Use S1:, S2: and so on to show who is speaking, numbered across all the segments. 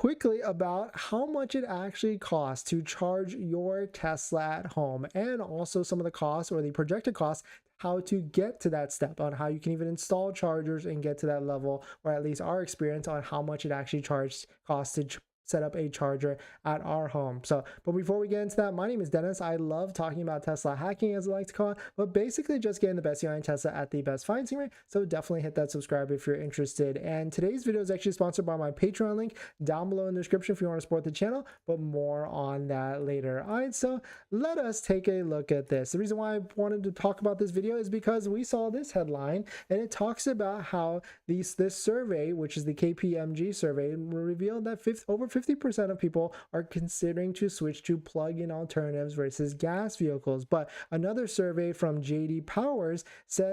S1: quickly about how much it actually costs to charge your Tesla at home, and also some of the costs or the projected costs, how to get to that step, on how you can even install chargers and get to that level, or at least our experience on how much it actually costs to set up a charger at our home. But before we get into that, my name is Dennis. I love talking about Tesla hacking, as I like to call it, but basically just getting the best UI in Tesla at the best financing rate. So definitely hit that subscribe if you're interested. And today's video is actually sponsored by my Patreon link down below in the description if you want to support the channel, but more on that later. All right, so let us take a look at this. The reason why I wanted to talk about this video is because we saw this headline, and it talks about how this survey, which is the KPMG survey, revealed that over 50% of people are considering to switch to plug-in alternatives versus gas vehicles. But another survey from JD Powers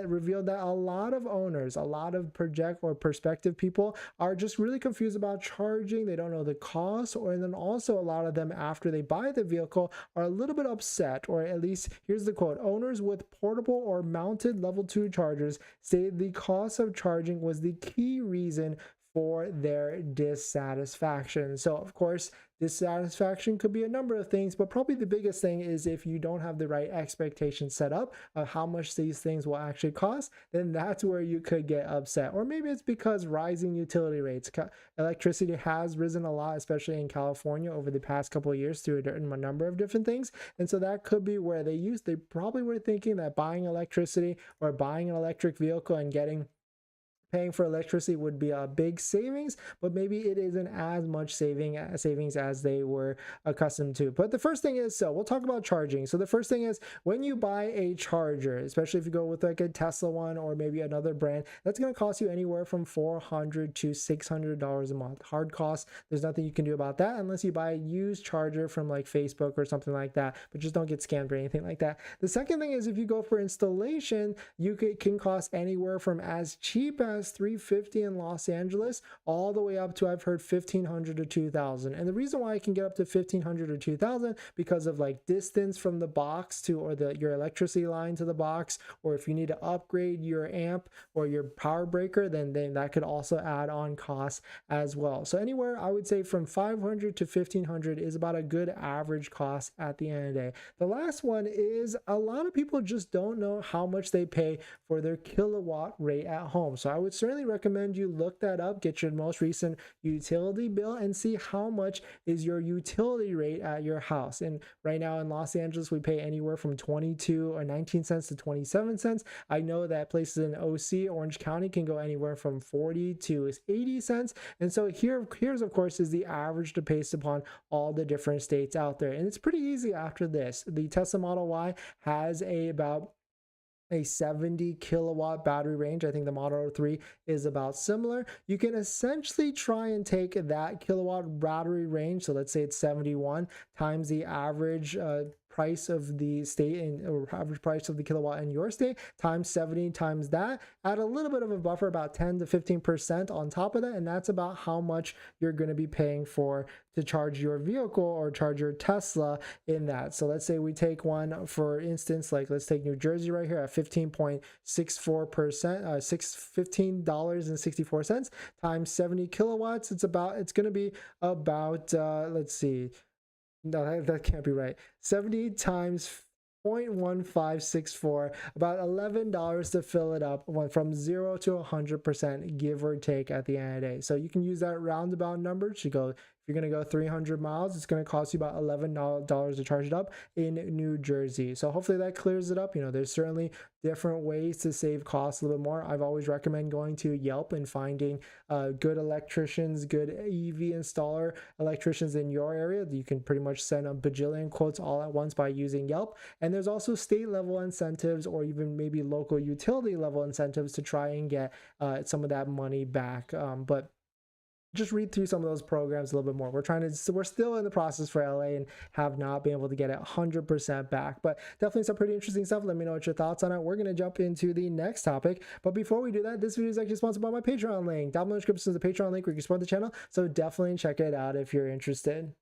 S1: revealed that a lot of owners, a lot of prospective people are just really confused about charging. They don't know the cost, and then also a lot of them, after they buy the vehicle, are a little bit upset, or at least, here's the quote: owners with portable or mounted level 2 chargers say the cost of charging was the key reason for their dissatisfaction. So of course, dissatisfaction could be a number of things, but probably the biggest thing is if you don't have the right expectations set up of how much these things will actually cost, then that's where you could get upset. Or maybe it's because rising utility rates. Electricity has risen a lot, especially in California over the past couple of years, through a number of different things. And so that could be where they probably were thinking that buying electricity or buying an electric vehicle and paying for electricity would be a big savings, but maybe it isn't as much savings as they were accustomed to. But the first thing is, so we'll talk about charging. So the first thing is, when you buy a charger, especially if you go with like a Tesla one or maybe another brand, that's going to cost you anywhere from $400 to $600 a month. Hard cost. There's nothing you can do about that unless you buy a used charger from like Facebook or something like that, but just don't get scammed or anything like that. The second thing is, if you go for installation, can cost anywhere from as cheap as $350 in Los Angeles all the way up to, I've heard, $1,500 to $2,000. And the reason why I can get up to $1,500 or $2,000 because of like distance from the box to, or your electricity line to the box, or if you need to upgrade your amp or your power breaker, then that could also add on costs as well. So anywhere, I would say, from $500 to $1,500 is about a good average cost at the end of the day. The last one is, a lot of people just don't know how much they pay for their kilowatt rate at home. So I would certainly recommend you look that up, get your most recent utility bill, and see how much is your utility rate at your house. And right now in Los Angeles, we pay anywhere from 22 or 19 cents to 27 cents. I know that places in OC, Orange County, can go anywhere from 40 to 80 cents. And so here's of course is the average based upon all the different states out there. And it's pretty easy after this. The Tesla Model Y has about a 70 kilowatt battery range. I think the Model 3 is about similar. You can essentially try and take that kilowatt battery range, so let's say it's 71, times the average price of the state, or average price of the kilowatt in your state, times 70 times that, add a little bit of a buffer, about 10 to 15% on top of that, and that's about how much you're going to be paying to charge your vehicle or charge your Tesla in that. So let's say we take one, for instance, like let's take New Jersey right here at 15.64%, $15.64 times 70 kilowatts. It's going to be about, let's see, no, that can't be right. 70 times 0.1564, about $11 to fill it up, went from 0 to 100%, give or take, at the end of the day. So you can use that roundabout number to go. If you're going to go 300 miles, it's going to cost you about $11 to charge it up in New Jersey. So hopefully that clears it up. There's certainly different ways to save costs a little bit more. I've always recommend going to Yelp and finding good electricians, good EV installer electricians in your area. You can pretty much send a bajillion quotes all at once by using Yelp. And there's also state level incentives, or even maybe local utility level incentives, to try and get some of that money back. But just read through some of those programs a little bit more. We're still in the process for LA and have not been able to get it 100% back, but definitely some pretty interesting stuff. Let me know what your thoughts on it. We're going to jump into the next topic, but before we do that, this video is actually sponsored by my Patreon link. Down below in the description is the Patreon link where you can support the channel, so definitely check it out if you're interested.